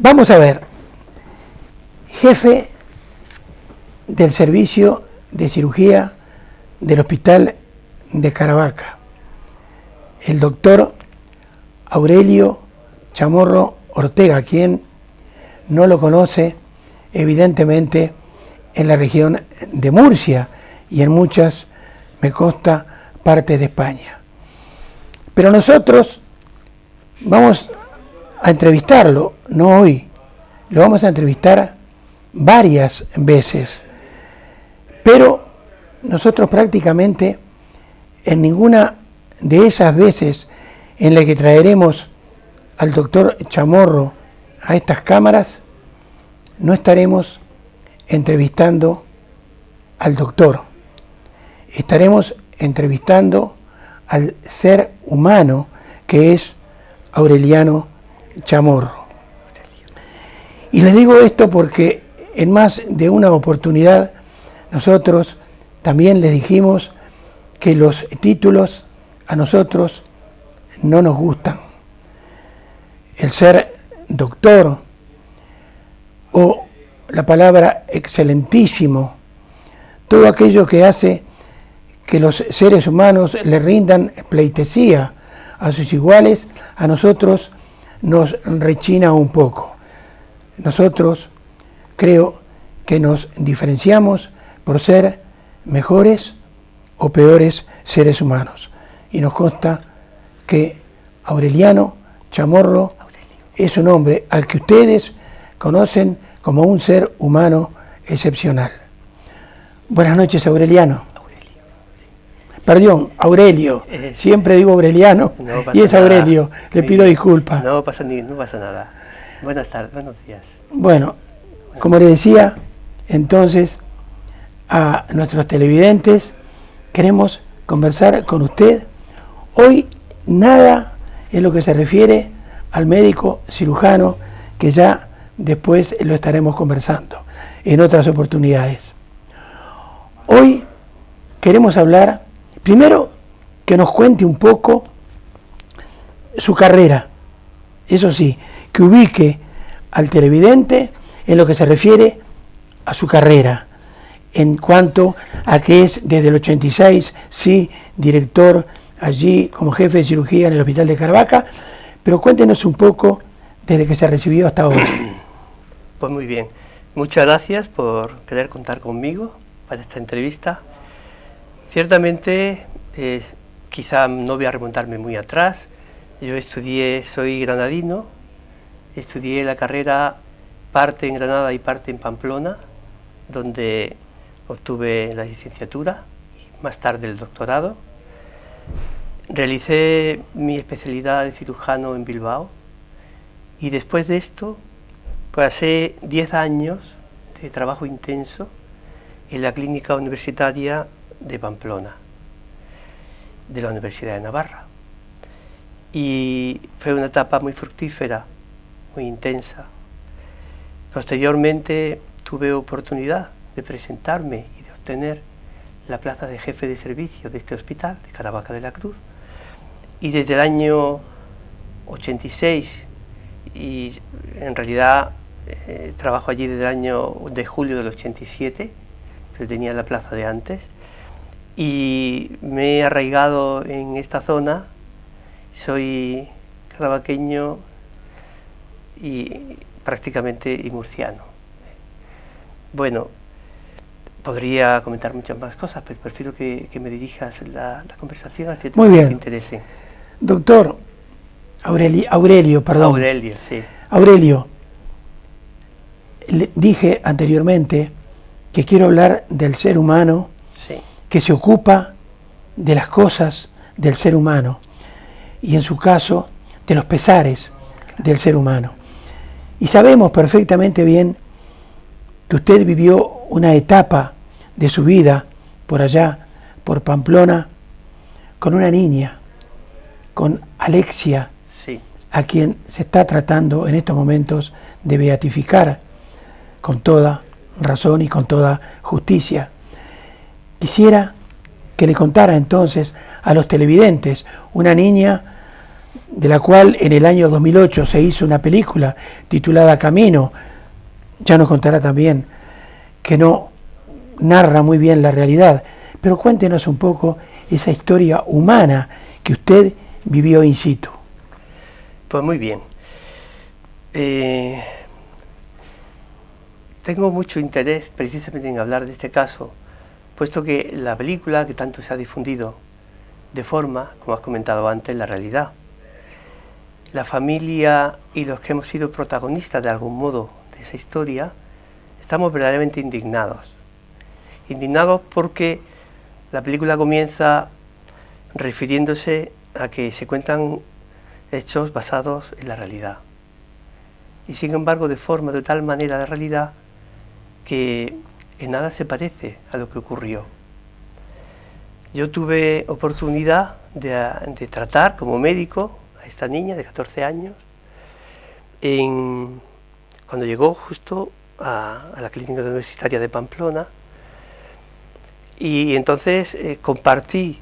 Vamos a ver, jefe del servicio de cirugía del Hospital de Caravaca, el doctor Aurelio Chamorro Ortega, quien no lo conoce, evidentemente en la región de Murcia y en muchas, me consta, partes de España. Pero nosotros vamos a entrevistarlo, no hoy, lo vamos a entrevistar varias veces, pero nosotros prácticamente en ninguna de esas veces en las que traeremos al doctor Chamorro a estas cámaras, no estaremos entrevistando al doctor, estaremos entrevistando al ser humano que es Aureliano Chamorro. Y les digo esto porque en más de una oportunidad nosotros también les dijimos que los títulos a nosotros no nos gustan. El ser doctor o la palabra excelentísimo, todo aquello que hace que los seres humanos le rindan pleitesía a sus iguales, a nosotros nos rechina un poco. Nosotros creo que nos diferenciamos por ser mejores o peores seres humanos. Y nos consta que Aureliano Chamorro es un hombre al que ustedes conocen como un ser humano excepcional. Buenas noches, Aureliano. Perdón, Aurelio. Siempre digo Aureliano y es Aurelio. Le pido disculpas. No pasa nada. Buenas tardes, buenos días. Bueno, como le decía, entonces, a nuestros televidentes, queremos conversar con usted. Hoy nada en lo que se refiere al médico cirujano, que ya después lo estaremos conversando en otras oportunidades. Hoy queremos hablar, primero, que nos cuente un poco su carrera, eso sí, que ubique al televidente en lo que se refiere a su carrera, en cuanto a que es desde el 86, sí, director allí como jefe de cirugía en el Hospital de Caravaca, pero cuéntenos un poco desde que se recibió hasta ahora. Pues muy bien, muchas gracias por querer contar conmigo para esta entrevista. Ciertamente, quizá no voy a remontarme muy atrás. Yo soy granadino, estudié la carrera parte en Granada y parte en Pamplona, donde obtuve la licenciatura y más tarde el doctorado. Realicé mi especialidad de cirujano en Bilbao y después de esto pasé 10 años de trabajo intenso en la clínica universitaria de Pamplona, de la Universidad de Navarra. Y fue una etapa muy fructífera, muy intensa. Posteriormente tuve oportunidad de presentarme y de obtener la plaza de jefe de servicio de este hospital, de Caravaca de la Cruz, y desde el año 86, y en realidad trabajo allí desde el año de julio del 87, pero tenía la plaza de antes, y me he arraigado en esta zona. Soy caravaqueño y prácticamente y murciano. Bueno, podría comentar muchas más cosas, pero prefiero que me dirijas la conversación hacia temas que te interesen. Doctor Aurelio, perdón. Aurelio, sí. Aurelio, le dije anteriormente que quiero hablar del ser humano, sí, que se ocupa de las cosas del ser humano y en su caso de los pesares del ser humano. Y sabemos perfectamente bien que usted vivió una etapa de su vida por allá, por Pamplona, con una niña, con Alexia, sí, a quien se está tratando en estos momentos de beatificar con toda razón y con toda justicia. Quisiera que le contara entonces a los televidentes, una niña de la cual en el año 2008 se hizo una película titulada Camino. Ya nos contará también que no narra muy bien la realidad, pero cuéntenos un poco esa historia humana que usted vivió in situ. Pues muy bien. Tengo mucho interés precisamente en hablar de este caso, puesto que la película que tanto se ha difundido deforma, como has comentado antes, la realidad. La familia y los que hemos sido protagonistas de algún modo de esa historia estamos verdaderamente indignados. Indignados porque la película comienza refiriéndose a que se cuentan hechos basados en la realidad. Y sin embargo deforma de tal manera la realidad que en nada se parece a lo que ocurrió. Yo tuve oportunidad de tratar como médico a esta niña de 14 años cuando llegó justo a la clínica universitaria de Pamplona, y entonces compartí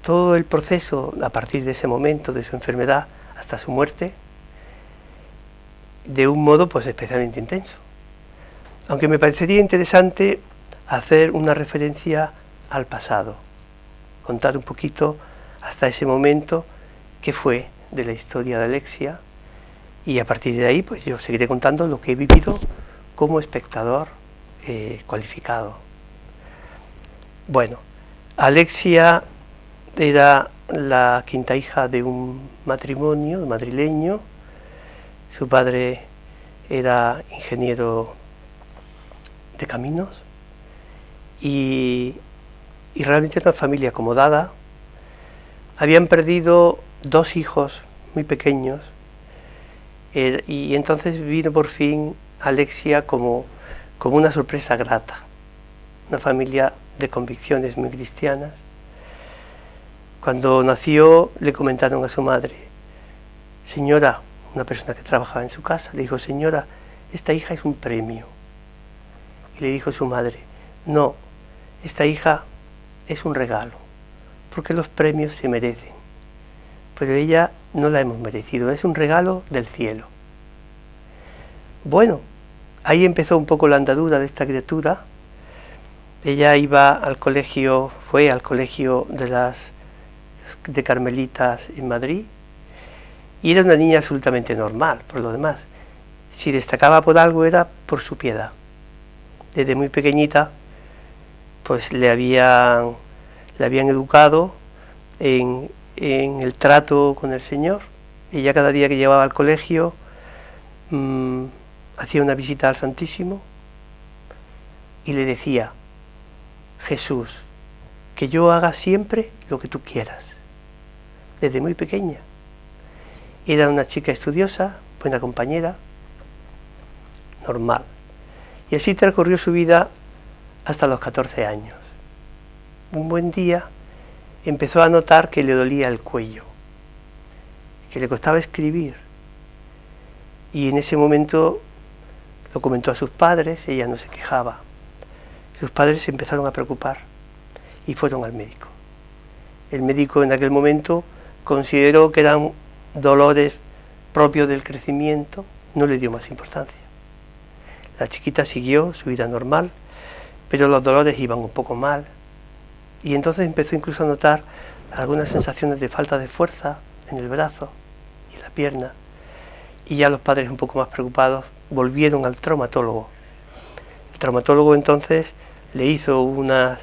todo el proceso a partir de ese momento de su enfermedad hasta su muerte de un modo pues especialmente intenso. Aunque me parecería interesante hacer una referencia al pasado, contar un poquito hasta ese momento qué fue de la historia de Alexia, y a partir de ahí pues yo seguiré contando lo que he vivido como espectador cualificado. Bueno, Alexia era la quinta hija de un matrimonio madrileño. Su padre era ingeniero de caminos y realmente era una familia acomodada. Habían perdido 2 hijos muy pequeños y entonces vino por fin Alexia como una sorpresa grata. Una familia de convicciones muy cristianas. Cuando nació le comentaron a su madre: señora, una persona que trabajaba en su casa, le dijo: señora, esta hija es un premio. Y le dijo su madre: no, esta hija es un regalo, porque los premios se merecen, pero ella no la hemos merecido, es un regalo del cielo. Bueno, ahí empezó un poco la andadura de esta criatura. Ella iba al colegio, fue al colegio de Carmelitas en Madrid, y era una niña absolutamente normal, por lo demás. Si destacaba por algo era por su piedad. Desde muy pequeñita, pues le habían educado en el trato con el Señor. Ella cada día que llevaba al colegio hacía una visita al Santísimo y le decía: Jesús, que yo haga siempre lo que tú quieras. Desde muy pequeña. Era una chica estudiosa, buena compañera, normal. Y así transcurrió su vida hasta los 14 años. Un buen día empezó a notar que le dolía el cuello, que le costaba escribir. Y en ese momento lo comentó a sus padres, ella no se quejaba. Sus padres se empezaron a preocupar y fueron al médico. El médico en aquel momento consideró que eran dolores propios del crecimiento, no le dio más importancia. La chiquita siguió su vida normal, pero los dolores iban un poco mal, y entonces empezó incluso a notar algunas sensaciones de falta de fuerza en el brazo y en la pierna, y ya los padres, un poco más preocupados, volvieron al traumatólogo. El traumatólogo entonces le hizo unas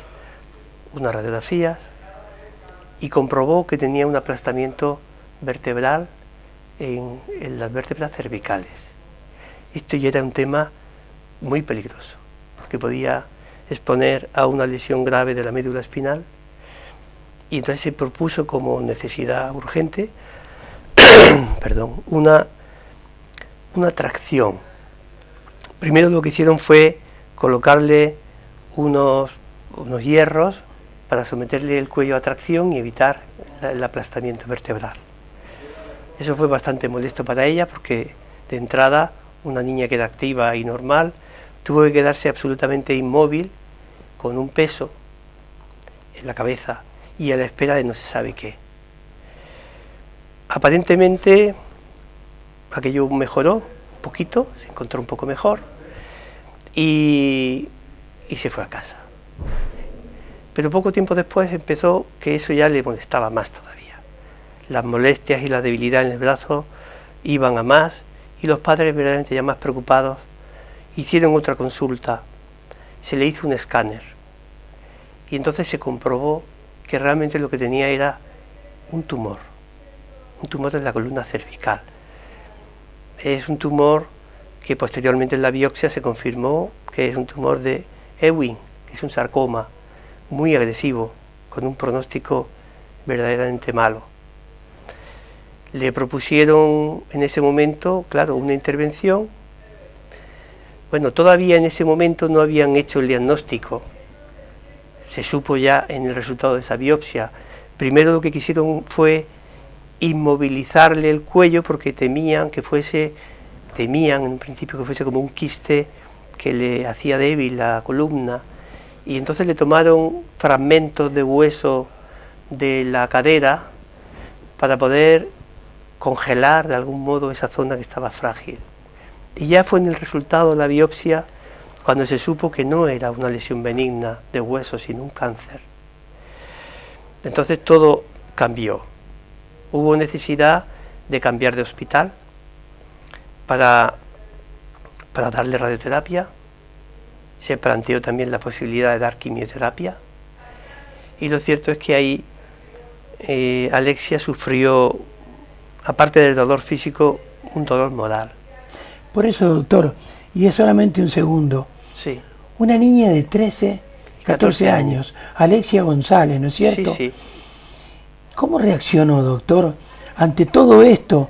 radiografías y comprobó que tenía un aplastamiento vertebral en las vértebras cervicales. Esto ya era un tema muy peligroso, porque podía exponer a una lesión grave de la médula espinal, y entonces se propuso como necesidad urgente perdón, una tracción. Primero lo que hicieron fue colocarle unos hierros para someterle el cuello a tracción y evitar el aplastamiento vertebral. Eso fue bastante molesto para ella, porque de entrada una niña que era activa y normal tuvo que quedarse absolutamente inmóvil con un peso en la cabeza y a la espera de no se sabe qué. Aparentemente aquello mejoró un poquito, se encontró un poco mejor y se fue a casa. Pero poco tiempo después empezó que eso ya le molestaba más todavía. Las molestias y la debilidad en el brazo iban a más y los padres, verdaderamente ya más preocupados, hicieron otra consulta. Se le hizo un escáner y entonces se comprobó que realmente lo que tenía era un tumor en la columna cervical. Es un tumor que posteriormente en la biopsia se confirmó que es un tumor de Ewing, que es un sarcoma muy agresivo, con un pronóstico verdaderamente malo. Le propusieron en ese momento, claro, una intervención. Bueno, todavía en ese momento no habían hecho el diagnóstico. Se supo ya en el resultado de esa biopsia. Primero lo que quisieron fue inmovilizarle el cuello porque temían en un principio que fuese como un quiste que le hacía débil la columna, y entonces le tomaron fragmentos de hueso de la cadera para poder congelar de algún modo esa zona que estaba frágil. Y ya fue en el resultado de la biopsia cuando se supo que no era una lesión benigna de hueso, sino un cáncer. Entonces todo cambió. Hubo necesidad de cambiar de hospital para darle radioterapia. Se planteó también la posibilidad de dar quimioterapia. Y lo cierto es que ahí Alexia sufrió, aparte del dolor físico, un dolor moral. Por eso, doctor, y es solamente un segundo, Sí. una niña de 13, 14 años, Alexia González, ¿no es cierto? Sí, sí. ¿Cómo reaccionó, doctor, ante todo esto,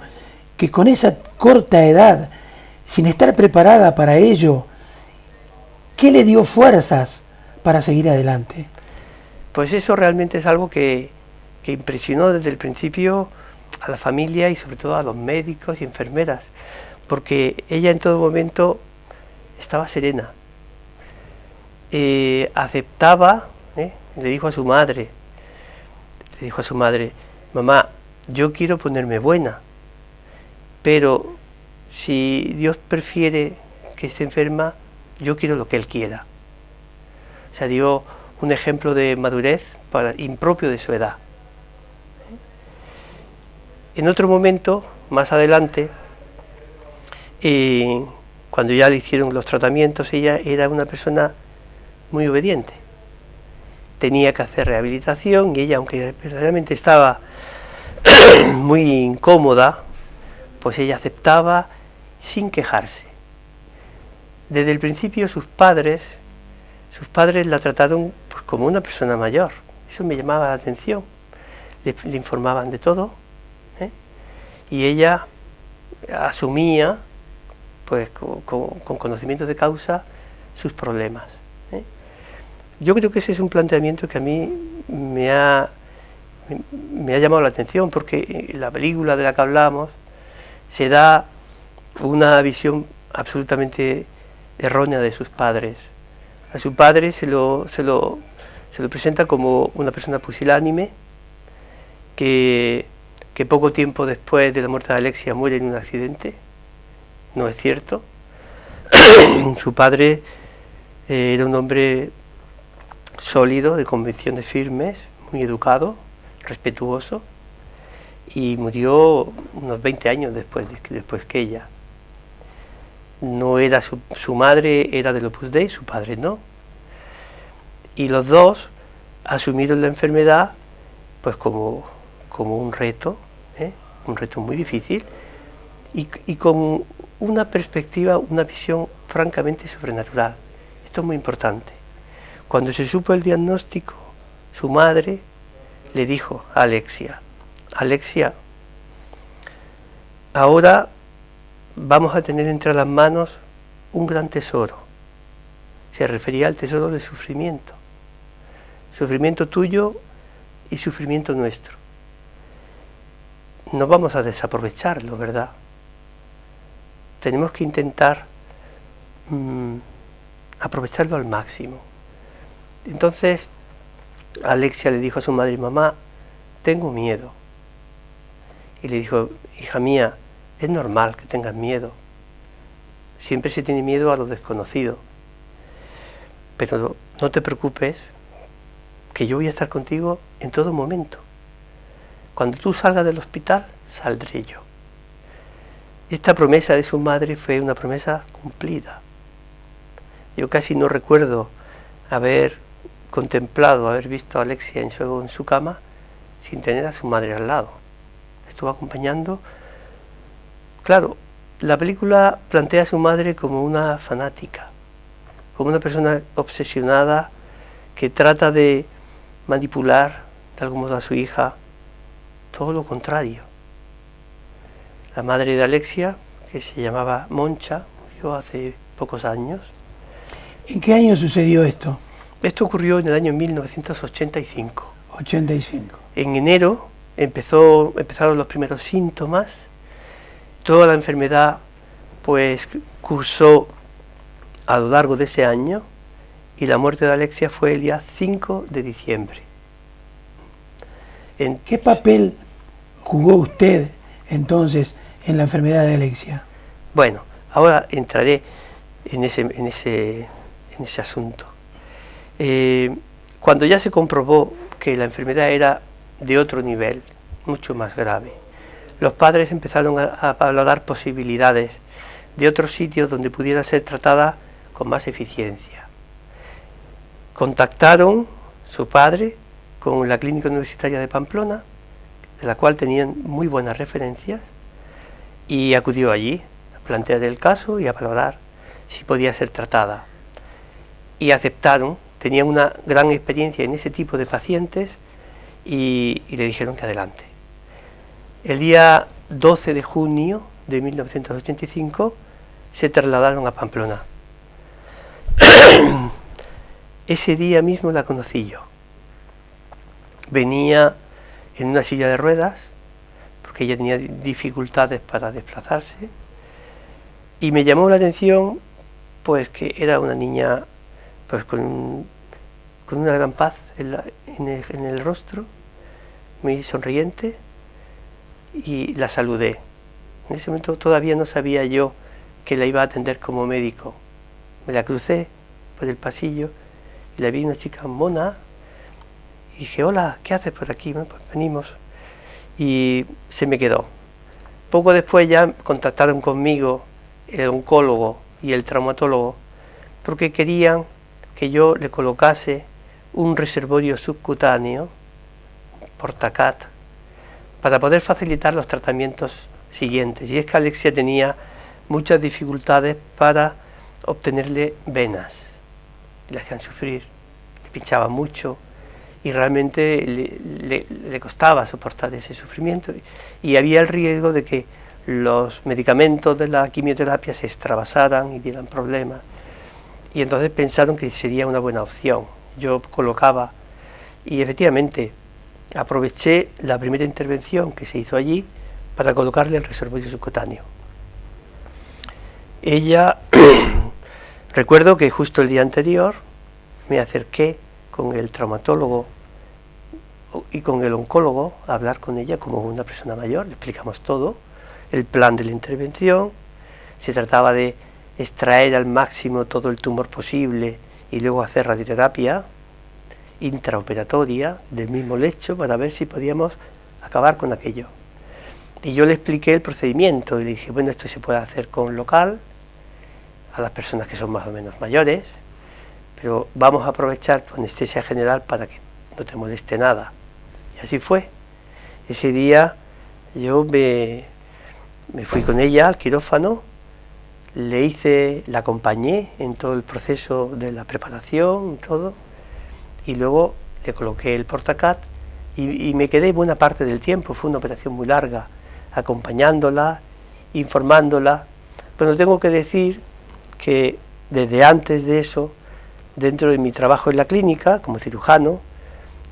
que con esa corta edad, sin estar preparada para ello, qué le dio fuerzas para seguir adelante? Pues eso realmente es algo que impresionó desde el principio a la familia y sobre todo a los médicos y enfermeras, porque ella en todo momento estaba serena, aceptaba, le dijo a su madre, mamá, yo quiero ponerme buena, pero si Dios prefiere que esté enferma, yo quiero lo que Él quiera. O sea, dio un ejemplo de madurez impropio de su edad. En otro momento, más adelante, cuando ya le hicieron los tratamientos, ella era una persona muy obediente. Tenía que hacer rehabilitación y ella, aunque verdaderamente estaba muy incómoda, pues ella aceptaba sin quejarse. Desde el principio sus padres la trataron pues como una persona mayor. Eso me llamaba la atención. Le informaban de todo, y ella asumía pues con conocimiento de causa sus problemas. Yo creo que ese es un planteamiento que a mí me ha llamado la atención, porque en la película de la que hablamos se da una visión absolutamente errónea de sus padres. A su padre se lo presenta como una persona pusilánime, que poco tiempo después de la muerte de Alexia muere en un accidente. No es cierto. Su padre era un hombre sólido, de convicciones firmes, muy educado, respetuoso, y murió unos 20 años después que ella. No era su madre era del Opus Dei, su padre no. Y los dos asumieron la enfermedad pues como un reto muy difícil, y con una perspectiva, una visión francamente sobrenatural. Esto es muy importante. Cuando se supo el diagnóstico, su madre le dijo a Alexia, ahora vamos a tener entre las manos un gran tesoro. Se refería al tesoro del sufrimiento. Sufrimiento tuyo y sufrimiento nuestro. No vamos a desaprovecharlo, ¿verdad? Tenemos que intentar aprovecharlo al máximo. Entonces Alexia le dijo a su madre, mamá, tengo miedo. y le dijo: hija mía, es normal que tengas miedo. Siempre se tiene miedo a lo desconocido. Pero no te preocupes, que yo voy a estar contigo en todo momento. Cuando tú salgas del hospital, saldré yo. Esta promesa de su madre fue una promesa cumplida. Yo casi no recuerdo haber contemplado, haber visto a Alexia en su cama sin tener a su madre al lado. Estuvo acompañando. Claro, la película plantea a su madre como una fanática, como una persona obsesionada que trata de manipular de algún modo a su hija. Todo lo contrario. La madre de Alexia, que se llamaba Moncha, murió hace pocos años. ¿En qué año sucedió esto? Esto ocurrió en el año 1985. 85. En enero empezaron los primeros síntomas. Toda la enfermedad pues cursó a lo largo de ese año, y la muerte de Alexia fue el día 5 de diciembre. ¿Qué papel jugó usted entonces en la enfermedad de Alexia? Bueno, ahora entraré en ese asunto. Cuando ya se comprobó que la enfermedad era de otro nivel, mucho más grave, los padres empezaron a valorar posibilidades de otros sitios donde pudiera ser tratada con más eficiencia. Contactaron su padre con la Clínica Universitaria de Pamplona, de la cual tenían muy buenas referencias, y acudió allí a plantear el caso y a valorar si podía ser tratada. Y aceptaron, tenían una gran experiencia en ese tipo de pacientes, y le dijeron que adelante. El día 12 de junio de 1985 se trasladaron a Pamplona. Ese día mismo la conocí yo. Venía en una silla de ruedas, porque ella tenía dificultades para desplazarse, y me llamó la atención pues que era una niña pues con una gran paz en el rostro, muy sonriente, y la saludé. En ese momento todavía no sabía yo que la iba a atender como médico. Me la crucé por el pasillo y la vi, una chica mona, y dije: hola, ¿qué haces por aquí? Bueno, pues venimos. Y se me quedó. Poco después ya contactaron conmigo el oncólogo y el traumatólogo, porque querían que yo le colocase un reservorio subcutáneo, Portacat, para poder facilitar los tratamientos siguientes. Y es que Alexia tenía muchas dificultades para obtenerle venas, le hacían sufrir, le pinchaban mucho, y realmente le costaba soportar ese sufrimiento, y había el riesgo de que los medicamentos de la quimioterapia se extravasaran y dieran problemas, y entonces pensaron que sería una buena opción. Yo colocaba, y efectivamente aproveché la primera intervención que se hizo allí para colocarle el reservorio subcutáneo. Ella, recuerdo que justo el día anterior me acerqué con el traumatólogo y con el oncólogo a hablar con ella como una persona mayor. Le explicamos todo, el plan de la intervención. Se trataba de extraer al máximo todo el tumor posible y luego hacer radioterapia intraoperatoria del mismo lecho para ver si podíamos acabar con aquello. Y yo le expliqué el procedimiento y le dije: bueno, esto se puede hacer con local a las personas que son más o menos mayores, pero vamos a aprovechar tu anestesia general para que no te moleste nada. Y así fue. Ese día yo me fui con ella al quirófano, la acompañé en todo el proceso de la preparación y todo, y luego le coloqué el Portacat y me quedé buena parte del tiempo. Fue una operación muy larga, acompañándola, informándola. Pero tengo que decir que desde antes de eso, dentro de mi trabajo en la clínica como cirujano,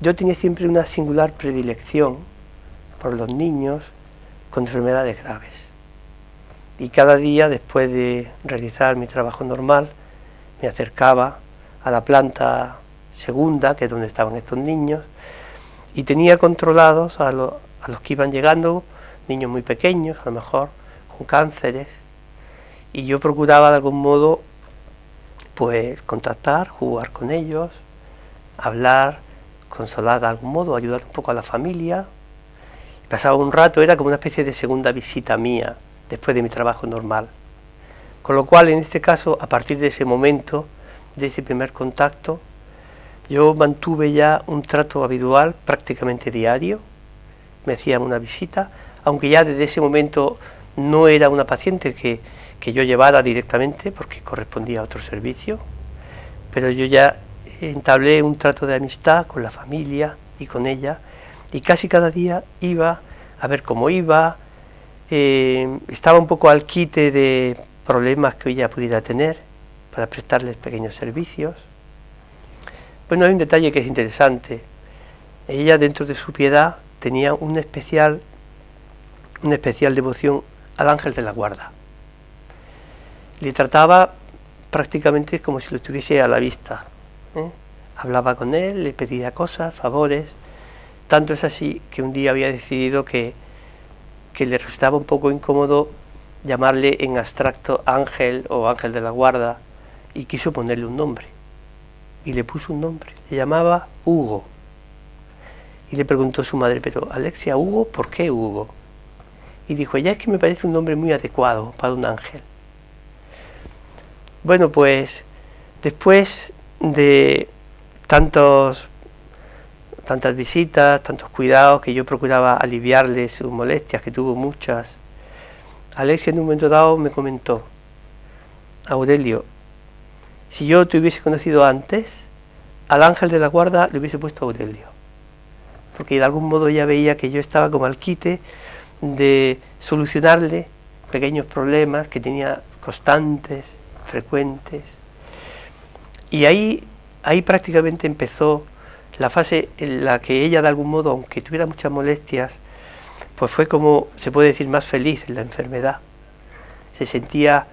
yo tenía siempre una singular predilección por los niños con enfermedades graves. Y cada día, después de realizar mi trabajo normal, me acercaba a la planta segunda, que es donde estaban estos niños, y tenía controlados a los que iban llegando niños muy pequeños, a lo mejor, con cánceres, y yo procuraba de algún modo, pues, contactar, jugar con ellos, hablar, consolar de algún modo, ayudar un poco a la familia. Pasaba un rato, era como una especie de segunda visita mía, después de mi trabajo normal. Con lo cual, en este caso, a partir de ese momento, de ese primer contacto, yo mantuve ya un trato habitual, prácticamente diario. Me hacían una visita, aunque ya desde ese momento no era una paciente que yo llevara directamente, porque correspondía a otro servicio, pero yo ya entablé un trato de amistad con la familia y con ella, y casi cada día iba a ver cómo iba, estaba un poco al quite de problemas que ella pudiera tener, para prestarles pequeños servicios. Bueno, hay un detalle que es interesante. Ella, dentro de su piedad, tenía una especial devoción al ángel de la guarda. Le trataba prácticamente como si lo tuviese a la vista, ¿eh? Hablaba con él, le pedía cosas, favores. Tanto es así que un día había decidido que le resultaba un poco incómodo llamarle en abstracto ángel o ángel de la guarda, y quiso ponerle un nombre. Y le puso un nombre, le llamaba Hugo. Y le preguntó a su madre, pero Alexia, ¿Hugo? ¿Por qué Hugo? Y dijo, ya es que me parece un nombre muy adecuado para un ángel. Bueno, pues después de tantas visitas, tantos cuidados, que yo procuraba aliviarle sus molestias, que tuvo muchas, Alexia en un momento dado me comentó, Aurelio, si yo te hubiese conocido antes, al ángel de la guarda le hubiese puesto Aurelio, porque de algún modo ella veía que yo estaba como al quite de solucionarle pequeños problemas que tenía constantes, frecuentes. Y ahí prácticamente empezó la fase en la que ella, de algún modo, aunque tuviera muchas molestias, pues fue, como se puede decir, más feliz en la enfermedad. Se sentía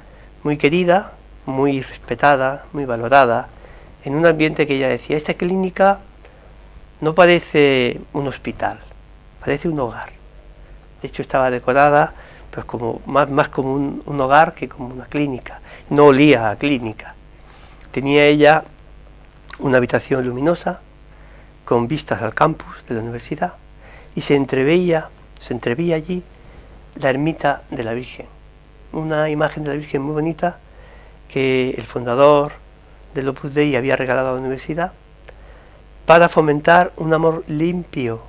muy querida, muy respetada, muy valorada, en un ambiente que ella decía, esta clínica no parece un hospital, parece un hogar. De hecho, estaba decorada pues como más como un hogar que como una clínica. No olía a clínica. Tenía ella una habitación luminosa con vistas al campus de la universidad, y se entreveía allí la ermita de la Virgen, una imagen de la Virgen muy bonita que el fundador del Opus Dei había regalado a la universidad para fomentar un amor limpio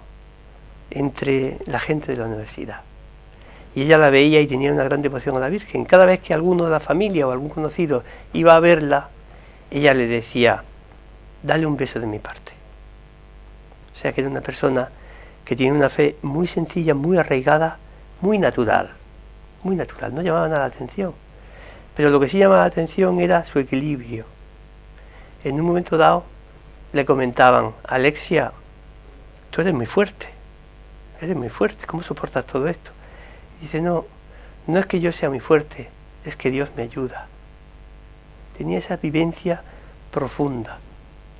entre la gente de la universidad. Y ella la veía y tenía una gran devoción a la Virgen. Cada vez que alguno de la familia o algún conocido iba a verla, ella le decía, dale un beso de mi parte. O sea que era una persona que tiene una fe muy sencilla, muy arraigada, muy natural, no llamaba nada la atención. Pero lo que sí llamaba la atención era su equilibrio. En un momento dado le comentaban, Alexia, tú eres muy fuerte, ¿cómo soportas todo esto? Y dice, no es que yo sea muy fuerte, es que Dios me ayuda. Tenía esa vivencia profunda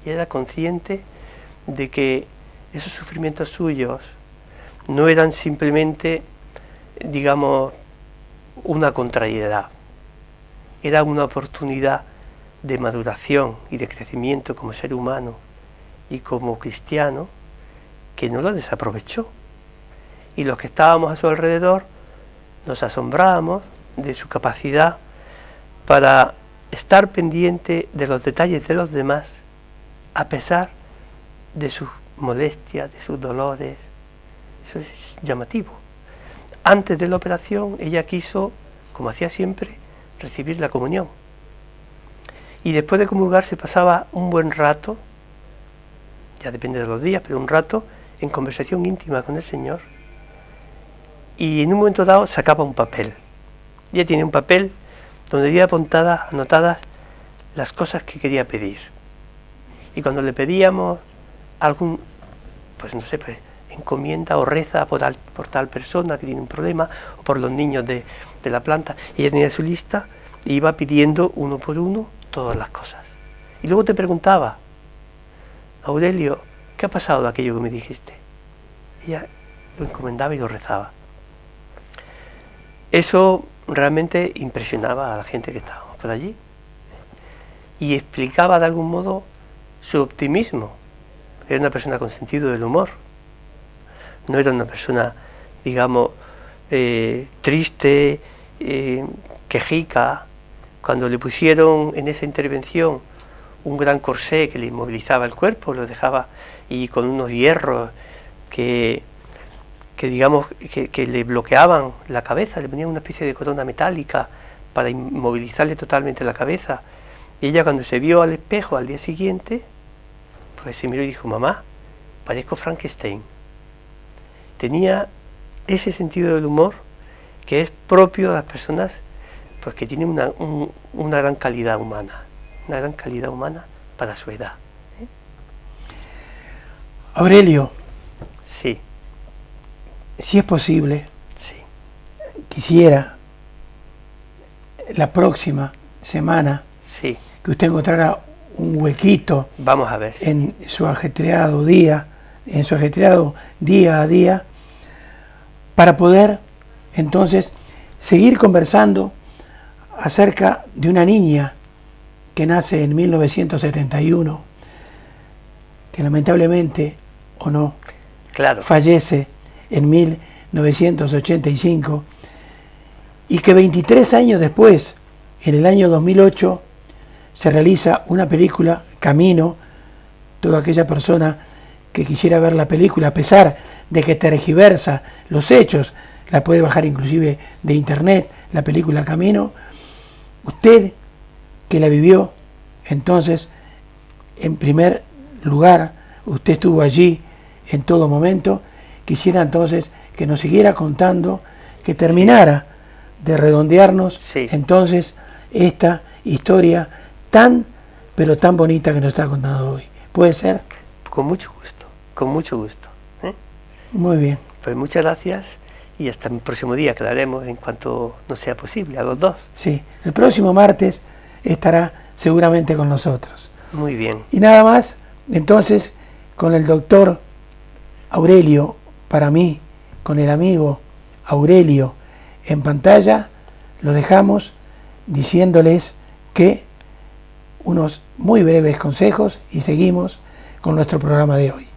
y era consciente de que esos sufrimientos suyos no eran simplemente, digamos, una contrariedad, era una oportunidad de maduración y de crecimiento como ser humano y como cristiano, que no lo desaprovechó. Y los que estábamos a su alrededor nos asombrábamos de su capacidad para estar pendiente de los detalles de los demás, a pesar de sus molestias, de sus dolores. Eso es llamativo. Antes de la operación, ella quiso, como hacía siempre, recibir la comunión. Y después de comulgar se pasaba un buen rato, ya depende de los días, pero un rato en conversación íntima con el Señor. Y en un momento dado sacaba un papel. Ella tiene un papel donde había anotadas las cosas que quería pedir. Y cuando le pedíamos algún, encomienda o reza por tal persona que tiene un problema, o por los niños de la planta, ella tenía su lista e iba pidiendo uno por uno todas las cosas. Y luego te preguntaba, Aurelio, ¿qué ha pasado de aquello que me dijiste? Ella lo encomendaba y lo rezaba. Eso realmente impresionaba a la gente que estábamos por allí y explicaba de algún modo su optimismo. Era una persona con sentido del humor, no era una persona, digamos, triste, quejica. Cuando le pusieron en esa intervención un gran corsé que le inmovilizaba el cuerpo, lo dejaba y con unos hierros que digamos que le bloqueaban la cabeza, le ponían una especie de corona metálica para inmovilizarle totalmente la cabeza. Y ella, cuando se vio al espejo al día siguiente, pues se miró y dijo: mamá, parezco Frankenstein. Tenía ese sentido del humor que es propio de las personas, pues que tienen una gran calidad humana, para su edad. Aurelio, Sí, si es posible, sí, quisiera la próxima semana sí. que usted encontrara un huequito Vamos a ver. en su ajetreado día a día, para poder entonces seguir conversando acerca de una niña que nace en 1971, que lamentablemente o no Claro, fallece en 1985, y que 23 años después, en el año 2008, se realiza una película, Camino. Toda aquella persona que quisiera ver la película, a pesar de que tergiversa los hechos, la puede bajar inclusive de internet, la película Camino. Usted, que la vivió, entonces, en primer lugar, usted estuvo allí en todo momento. Quisiera entonces que nos siguiera contando, que terminara de redondearnos entonces esta historia tan, pero tan bonita que nos está contando hoy. ¿Puede ser? con mucho gusto, con mucho gusto. Muy bien. Pues muchas gracias y hasta el próximo día, que lo haremos en cuanto nos sea posible, a los dos. Sí, el próximo martes estará seguramente con nosotros. Muy bien. Y nada más, entonces, con el doctor Aurelio, para mí, con el amigo Aurelio en pantalla, lo dejamos diciéndoles que unos muy breves consejos y seguimos con nuestro programa de hoy.